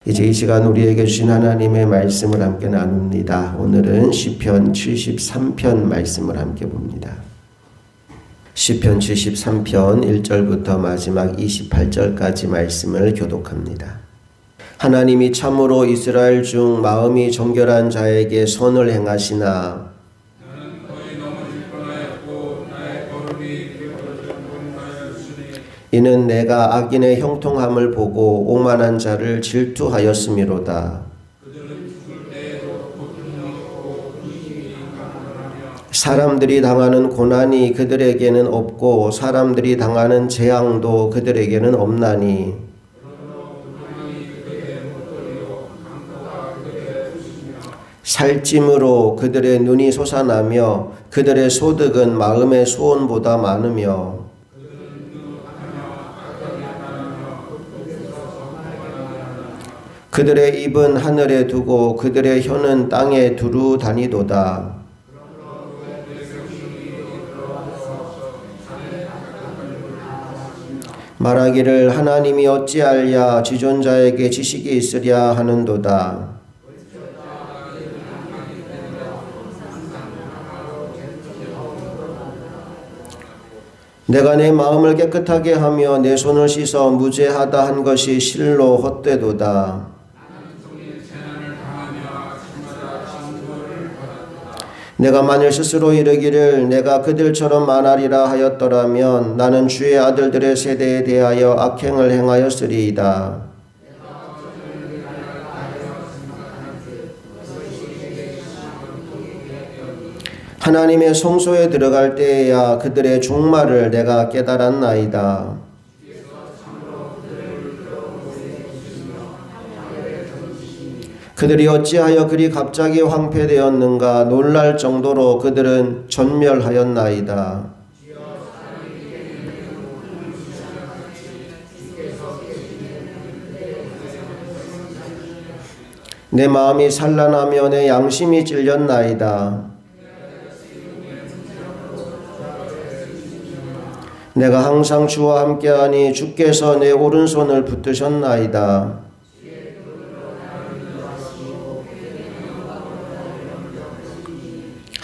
이제 이 시간 우리에게 주신 하나님의 말씀을 함께 나눕니다. 오늘은 시편 73편 말씀을 함께 봅니다. 시편 73편 1절부터 마지막 28절까지 말씀을 교독합니다. 하나님이 참으로 이스라엘 중 마음이 정결한 자에게 선을 행하시나 나는 거의 넘어질 뻔하였고 나의 걸음이 비틀어질 뻔하였으니 이는 내가 악인의 형통함을 보고 오만한 자를 질투하였음이로다. 그들은 죽을 때에도 고통이 없고 의심이 강건하며 사람들이 당하는 고난이 그들에게는 없고 사람들이 당하는 재앙도 그들에게는 없나니 살찜으로 그들의 눈이 솟아나며 그들의 소득은 마음의 소원보다 많으며 그들의 입은 하늘에 두고 그들의 혀는 땅에 두루 다니도다. 말하기를 하나님이 어찌알랴 지존자에게 지식이 있으랴 하는도다. 내가 내 마음을 깨끗하게 하며 내 손을 씻어 무죄하다 한 것이 실로 헛되도다. 내가 만일 스스로 이르기를 내가 그들처럼 만하리라 하였더라면 나는 주의 아들들의 세대에 대하여 악행을 행하였으리이다. 하나님의 성소에 들어갈 때에야 그들의 종말을 내가 깨달았나이다. 그들이 어찌하여 그리 갑자기 황폐되었는가 놀랄 정도로 그들은 전멸하였나이다. 내 마음이 산란하며 내 양심이 찔렸나이다. 내가 항상 주와 함께하니 주께서 내 오른손을 붙드셨나이다.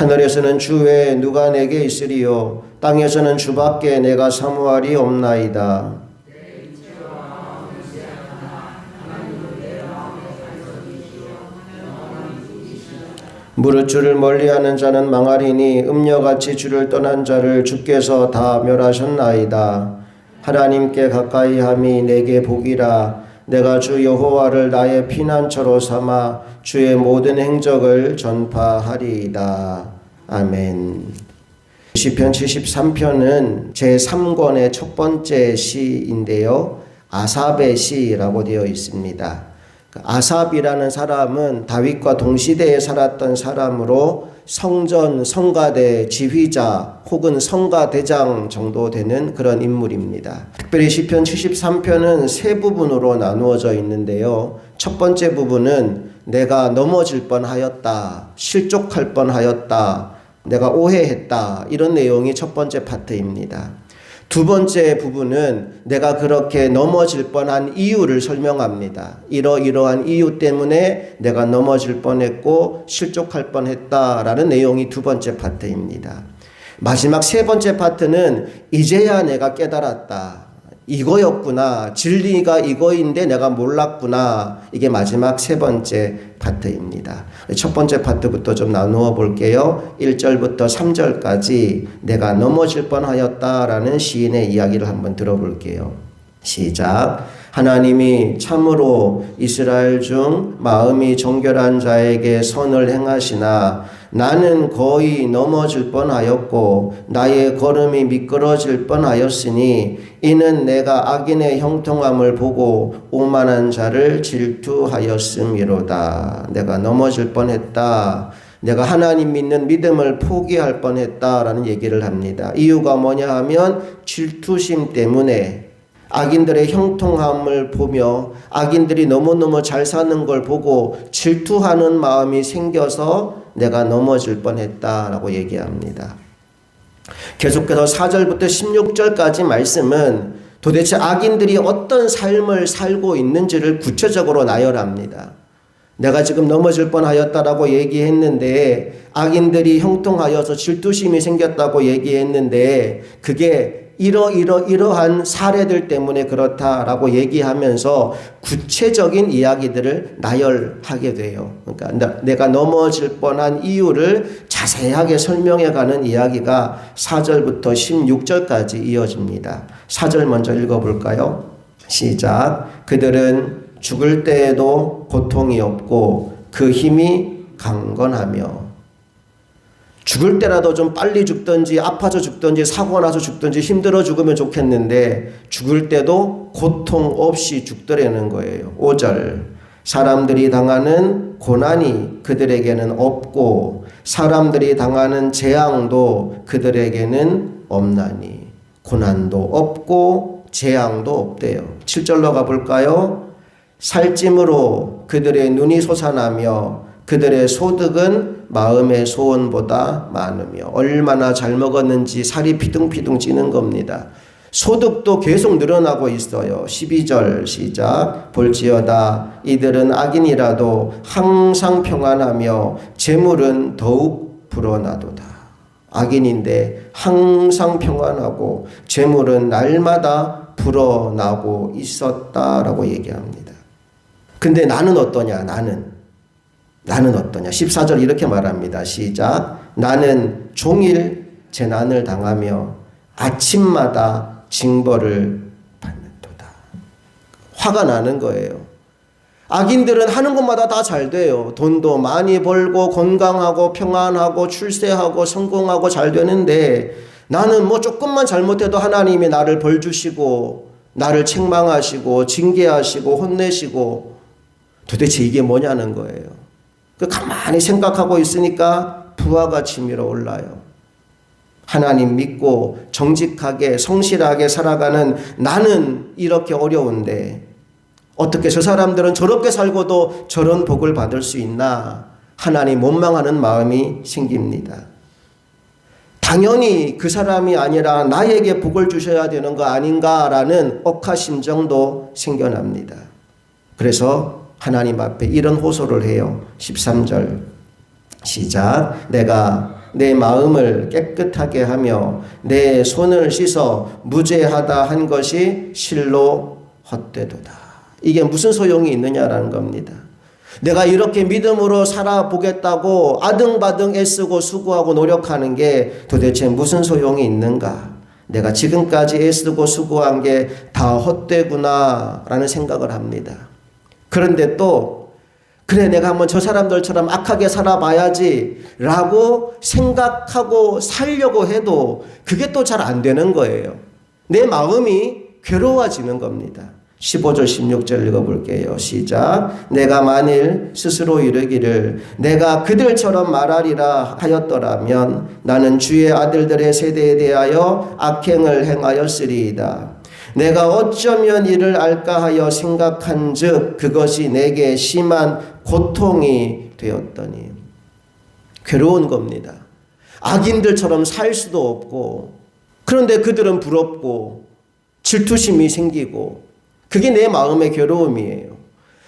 하늘에서는 주 외에 누가 내게 있으리요 땅에서는 주밖에 내가 사모할이 없나이다. 무릇 주를 멀리하는 자는 망하리니 음녀같이 주를 떠난 자를 주께서 다 멸하셨나이다. 하나님께 가까이함이 내게 복이라. 내가 주 여호와를 나의 피난처로 삼아 주의 모든 행적을 전파하리이다. 아멘. 시편 73편은 제3권의 첫 번째 시인데요. 아삽의 시라고 되어 있습니다. 아삽이라는 사람은 다윗과 동시대에 살았던 사람으로 성전, 성가대 지휘자 혹은 성가대장 정도 되는 그런 인물입니다. 특별히 시편 73편은 세 부분으로 나누어져 있는데요. 첫 번째 부분은 내가 넘어질 뻔하였다, 실족할 뻔하였다, 내가 오해했다 이런 내용이 첫 번째 파트입니다. 두 번째 부분은 내가 그렇게 넘어질 뻔한 이유를 설명합니다. 이러이러한 이유 때문에 내가 넘어질 뻔했고 실족할 뻔했다라는 내용이 두 번째 파트입니다. 마지막 세 번째 파트는 이제야 내가 깨달았다. 이거였구나. 진리가 이거인데 내가 몰랐구나. 이게 마지막 세 번째 파트입니다. 첫 번째 파트부터 좀 나누어 볼게요. 1절부터 3절까지 내가 넘어질 뻔하였다라는 시인의 이야기를 한번 들어볼게요. 시작. 하나님이 참으로 이스라엘 중 마음이 정결한 자에게 선을 행하시나 나는 거의 넘어질 뻔하였고 나의 걸음이 미끄러질 뻔하였으니 이는 내가 악인의 형통함을 보고 오만한 자를 질투하였음이로다. 내가 넘어질 뻔했다. 내가 하나님 믿는 믿음을 포기할 뻔했다라는 얘기를 합니다. 이유가 뭐냐 하면 질투심 때문에 악인들의 형통함을 보며 악인들이 너무너무 잘 사는 걸 보고 질투하는 마음이 생겨서 내가 넘어질 뻔했다라고 얘기합니다. 계속해서 4절부터 16절까지 말씀은 도대체 악인들이 어떤 삶을 살고 있는지를 구체적으로 나열합니다. 내가 지금 넘어질 뻔하였다라고 얘기했는데 악인들이 형통하여서 질투심이 생겼다고 얘기했는데 그게 이러한 사례들 때문에 그렇다라고 얘기하면서 구체적인 이야기들을 나열하게 돼요. 그러니까 내가 넘어질 뻔한 이유를 자세하게 설명해가는 이야기가 4절부터 16절까지 이어집니다. 4절 먼저 읽어볼까요? 시작. 그들은 죽을 때에도 고통이 없고 그 힘이 강건하며. 죽을 때라도 좀 빨리 죽든지 아파서 죽든지 사고 나서 죽든지 힘들어 죽으면 좋겠는데 죽을 때도 고통 없이 죽더라는 거예요. 5절. 사람들이 당하는 고난이 그들에게는 없고 사람들이 당하는 재앙도 그들에게는 없나니. 고난도 없고 재앙도 없대요. 7절로 가볼까요? 살찜으로 그들의 눈이 솟아나며 그들의 소득은 마음의 소원보다 많으며. 얼마나 잘 먹었는지 살이 피둥피둥 찌는 겁니다. 소득도 계속 늘어나고 있어요. 12절 시작. 볼지어다 이들은 악인이라도 항상 평안하며 재물은 더욱 불어나도다. 악인인데 항상 평안하고 재물은 날마다 불어나고 있었다라고 얘기합니다. 근데 나는 어떠냐? 나는 어떠냐? 14절 이렇게 말합니다. 시작. 나는 종일 재난을 당하며 아침마다 징벌을 받는도다. 화가 나는 거예요. 악인들은 하는 것마다 다 잘 돼요. 돈도 많이 벌고 건강하고 평안하고 출세하고 성공하고 잘 되는데 나는 뭐 조금만 잘못해도 하나님이 나를 벌 주시고 나를 책망하시고 징계하시고 혼내시고 도대체 이게 뭐냐는 거예요. 가만히 생각하고 있으니까 부하가 치밀어 올라요. 하나님 믿고 정직하게 성실하게 살아가는 나는 이렇게 어려운데 어떻게 저 사람들은 저렇게 살고도 저런 복을 받을 수 있나? 하나님 원망하는 마음이 생깁니다. 당연히 그 사람이 아니라 나에게 복을 주셔야 되는 거 아닌가라는 억하심정도 생겨납니다. 그래서 하나님 앞에 이런 호소를 해요. 13절 시작. 내가 내 마음을 깨끗하게 하며 내 손을 씻어 무죄하다 한 것이 실로 헛되도다. 이게 무슨 소용이 있느냐라는 겁니다. 내가 이렇게 믿음으로 살아보겠다고 아등바등 애쓰고 수고하고 노력하는 게 도대체 무슨 소용이 있는가? 내가 지금까지 애쓰고 수고한 게 다 헛되구나 라는 생각을 합니다. 그런데 또 그래 내가 한번 저 사람들처럼 악하게 살아봐야지 라고 생각하고 살려고 해도 그게 또 잘 안 되는 거예요. 내 마음이 괴로워지는 겁니다. 15절 16절 읽어볼게요. 시작. 내가 만일 스스로 이르기를 내가 그들처럼 말하리라 하였더라면 나는 주의 아들들의 세대에 대하여 악행을 행하였으리이다. 내가 어쩌면 이를 알까 하여 생각한 즉 그것이 내게 심한 고통이 되었더니. 괴로운 겁니다. 악인들처럼 살 수도 없고 그런데 그들은 부럽고 질투심이 생기고 그게 내 마음의 괴로움이에요.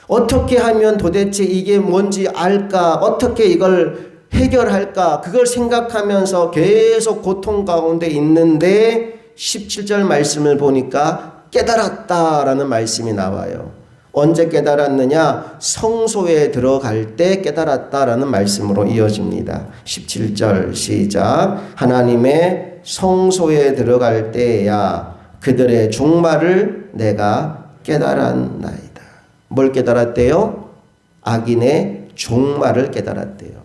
어떻게 하면 도대체 이게 뭔지 알까? 어떻게 이걸 해결할까? 그걸 생각하면서 계속 고통 가운데 있는데 17절 말씀을 보니까 깨달았다라는 말씀이 나와요. 언제 깨달았느냐? 성소에 들어갈 때 깨달았다라는 말씀으로 이어집니다. 17절 시작. 하나님의 성소에 들어갈 때야 그들의 종말을 내가 깨달았나이다. 뭘 깨달았대요? 악인의 종말을 깨달았대요.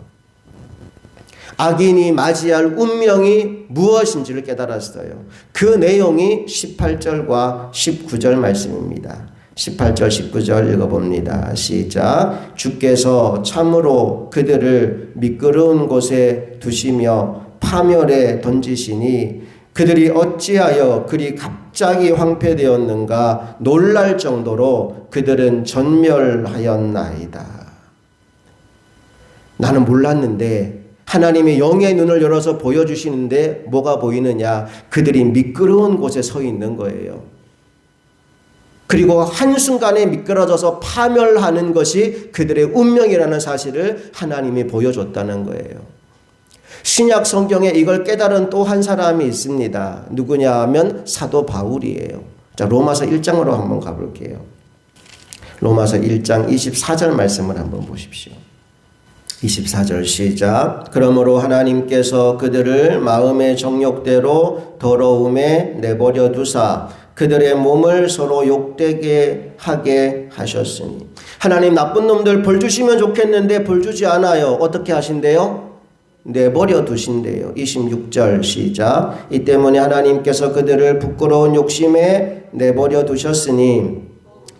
악인이 맞이할 운명이 무엇인지를 깨달았어요. 그 내용이 18절과 19절 말씀입니다. 18절 19절 읽어봅니다. 시작. 주께서 참으로 그들을 미끄러운 곳에 두시며 파멸에 던지시니 그들이 어찌하여 그리 갑자기 황폐되었는가 놀랄 정도로 그들은 전멸하였나이다. 나는 몰랐는데 하나님이 영의 눈을 열어서 보여주시는데 뭐가 보이느냐? 그들이 미끄러운 곳에 서 있는 거예요. 그리고 한순간에 미끄러져서 파멸하는 것이 그들의 운명이라는 사실을 하나님이 보여줬다는 거예요. 신약 성경에 이걸 깨달은 또 한 사람이 있습니다. 누구냐 하면 사도 바울이에요. 자, 로마서 1장으로 한번 가볼게요. 로마서 1장 24절 말씀을 한번 보십시오. 24절 시작. 그러므로 하나님께서 그들을 마음의 정욕대로 더러움에 내버려 두사 그들의 몸을 서로 욕되게 하게 하셨으니. 하나님 나쁜 놈들 벌 주시면 좋겠는데 벌 주지 않아요. 어떻게 하신대요? 내버려 두신대요. 26절 시작. 이 때문에 하나님께서 그들을 부끄러운 욕심에 내버려 두셨으니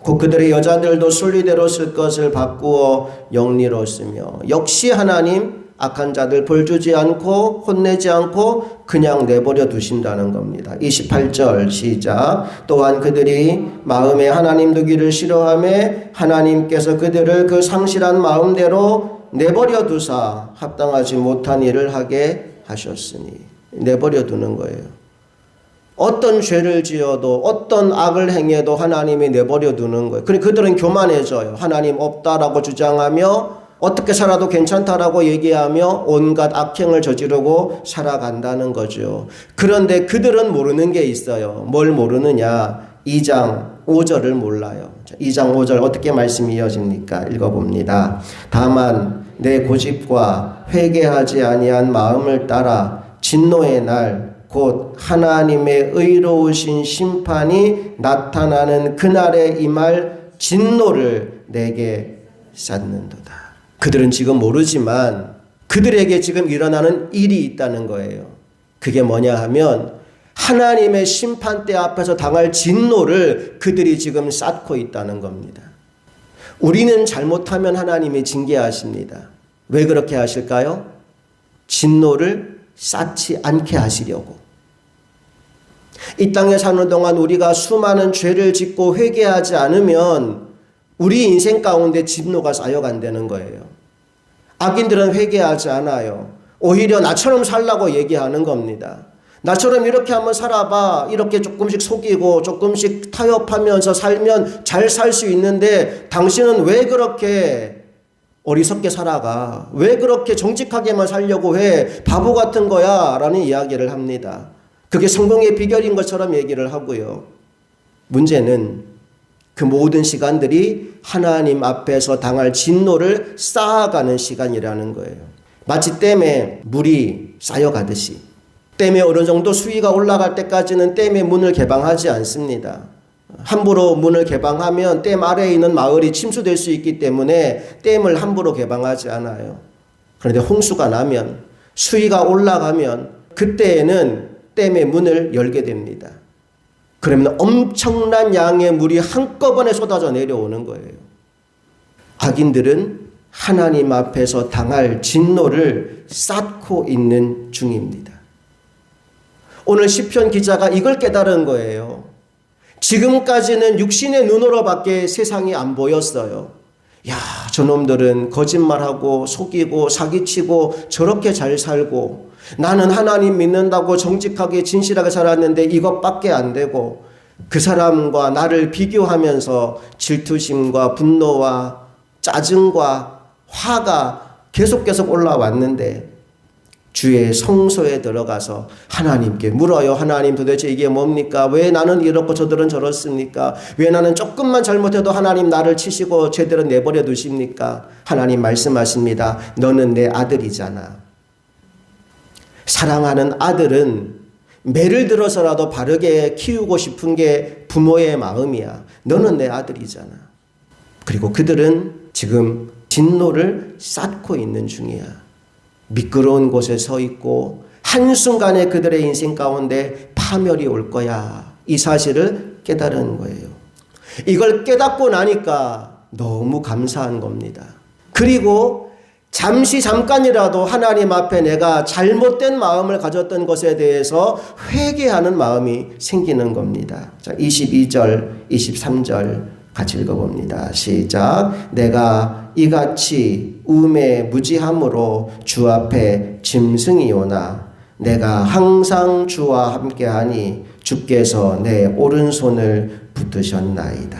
곧 그들의 여자들도 순리대로 쓸 것을 바꾸어 영리로 쓰며. 역시 하나님 악한 자들 벌 주지 않고 혼내지 않고 그냥 내버려 두신다는 겁니다. 28절 시작. 또한 그들이 마음에 하나님 두기를 싫어하며 하나님께서 그들을 그 상실한 마음대로 내버려 두사 합당하지 못한 일을 하게 하셨으니. 내버려 두는 거예요. 어떤 죄를 지어도 어떤 악을 행해도 하나님이 내버려 두는 거예요. 그러니까 그들은 교만해져요. 하나님 없다라고 주장하며 어떻게 살아도 괜찮다라고 얘기하며 온갖 악행을 저지르고 살아간다는 거죠. 그런데 그들은 모르는 게 있어요. 뭘 모르느냐? 2장 5절을 몰라요. 2장 5절 어떻게 말씀이 이어집니까? 읽어봅니다. 다만 내 고집과 회개하지 아니한 마음을 따라 진노의 날 곧 하나님의 의로우신 심판이 나타나는 그날에 임할 진노를 내게 쌓는도다. 그들은 지금 모르지만 그들에게 지금 일어나는 일이 있다는 거예요. 그게 뭐냐 하면 하나님의 심판대 앞에서 당할 진노를 그들이 지금 쌓고 있다는 겁니다. 우리는 잘못하면 하나님이 징계하십니다. 왜 그렇게 하실까요? 진노를 쌓지 않게 하시려고. 이 땅에 사는 동안 우리가 수많은 죄를 짓고 회개하지 않으면 우리 인생 가운데 진노가 쌓여간다는 거예요. 악인들은 회개하지 않아요. 오히려 나처럼 살라고 얘기하는 겁니다. 나처럼 이렇게 한번 살아봐. 이렇게 조금씩 속이고 조금씩 타협하면서 살면 잘 살 수 있는데 당신은 왜 그렇게 어리석게 살아가? 왜 그렇게 정직하게만 살려고 해? 바보 같은 거야 라는 이야기를 합니다. 그게 성공의 비결인 것처럼 얘기를 하고요. 문제는 그 모든 시간들이 하나님 앞에서 당할 진노를 쌓아가는 시간이라는 거예요. 마치 댐에 물이 쌓여가듯이 댐에 어느 정도 수위가 올라갈 때까지는 댐의 문을 개방하지 않습니다. 함부로 문을 개방하면 댐 아래에 있는 마을이 침수될 수 있기 때문에 댐을 함부로 개방하지 않아요. 그런데 홍수가 나면 수위가 올라가면 그때에는 댐의 문을 열게 됩니다. 그러면 엄청난 양의 물이 한꺼번에 쏟아져 내려오는 거예요. 악인들은 하나님 앞에서 당할 진노를 쌓고 있는 중입니다. 오늘 시편 기자가 이걸 깨달은 거예요. 지금까지는 육신의 눈으로밖에 세상이 안 보였어요. 야, 저놈들은 거짓말하고 속이고 사기치고 저렇게 잘 살고 나는 하나님 믿는다고 정직하게 진실하게 살았는데 이것밖에 안 되고 그 사람과 나를 비교하면서 질투심과 분노와 짜증과 화가 계속 올라왔는데 주의 성소에 들어가서 하나님께 물어요. 하나님 도대체 이게 뭡니까? 왜 나는 이렇고 저들은 저렇습니까? 왜 나는 조금만 잘못해도 하나님 나를 치시고 제대로 내버려 두십니까? 하나님 말씀하십니다. 너는 내 아들이잖아. 사랑하는 아들은 매를 들어서라도 바르게 키우고 싶은 게 부모의 마음이야. 너는 내 아들이잖아. 그리고 그들은 지금 진노를 쌓고 있는 중이야. 미끄러운 곳에 서 있고 한순간에 그들의 인생 가운데 파멸이 올 거야. 이 사실을 깨달은 거예요. 이걸 깨닫고 나니까 너무 감사한 겁니다. 그리고 잠깐이라도 하나님 앞에 내가 잘못된 마음을 가졌던 것에 대해서 회개하는 마음이 생기는 겁니다. 자, 22절, 23절 같이 읽어봅니다. 시작. 내가 이같이 우매 무지함으로 주 앞에 짐승이 오나 내가 항상 주와 함께하니 주께서 내 오른손을 붙으셨나이다.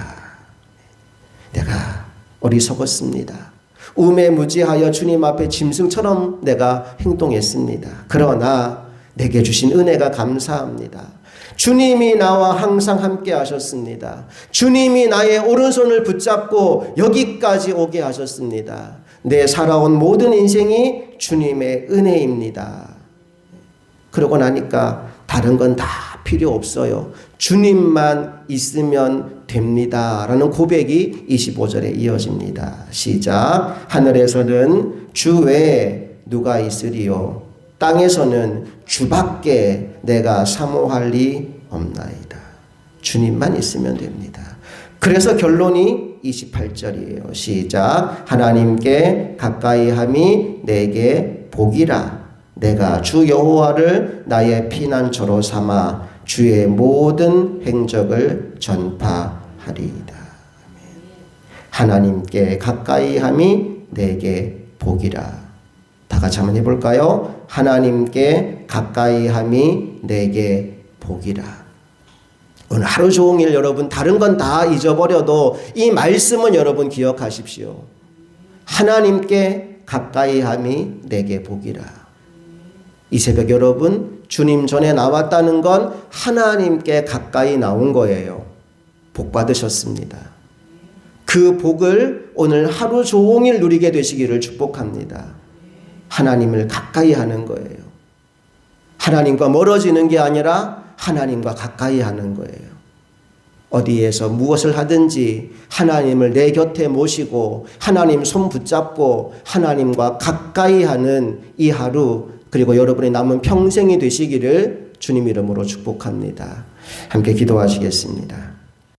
내가 어리석었습니다. 우매무지하여 주님 앞에 짐승처럼 내가 행동했습니다. 그러나 내게 주신 은혜가 감사합니다. 주님이 나와 항상 함께 하셨습니다. 주님이 나의 오른손을 붙잡고 여기까지 오게 하셨습니다. 내 살아온 모든 인생이 주님의 은혜입니다. 그러고 나니까 다른 건 다 필요 없어요. 주님만 있으면 됩니다. 라는 고백이 25절에 이어집니다. 시작. 하늘에서는 주 외에 누가 있으리요? 땅에서는 주밖에 내가 사모할 리 없나이다. 주님만 있으면 됩니다. 그래서 결론이 28절이에요. 시작. 하나님께 가까이함이 내게 복이라. 내가 주 여호와를 나의 피난처로 삼아 주의 모든 행적을 전파하리이다. 하나님께 가까이함이 내게 복이라. 다 같이 한번 해볼까요? 하나님께 가까이함이 내게 복이라. 오늘 하루 종일 여러분 다른 건 다 잊어버려도 이 말씀은 여러분 기억하십시오. 하나님께 가까이함이 내게 복이라. 이 새벽 여러분 주님 전에 나왔다는 건 하나님께 가까이 나온 거예요. 복 받으셨습니다. 그 복을 오늘 하루 종일 누리게 되시기를 축복합니다. 하나님을 가까이 하는 거예요. 하나님과 멀어지는 게 아니라 하나님과 가까이 하는 거예요. 어디에서 무엇을 하든지 하나님을 내 곁에 모시고 하나님 손 붙잡고 하나님과 가까이 하는 이 하루, 그리고 여러분의 남은 평생이 되시기를 주님 이름으로 축복합니다. 함께 기도하시겠습니다.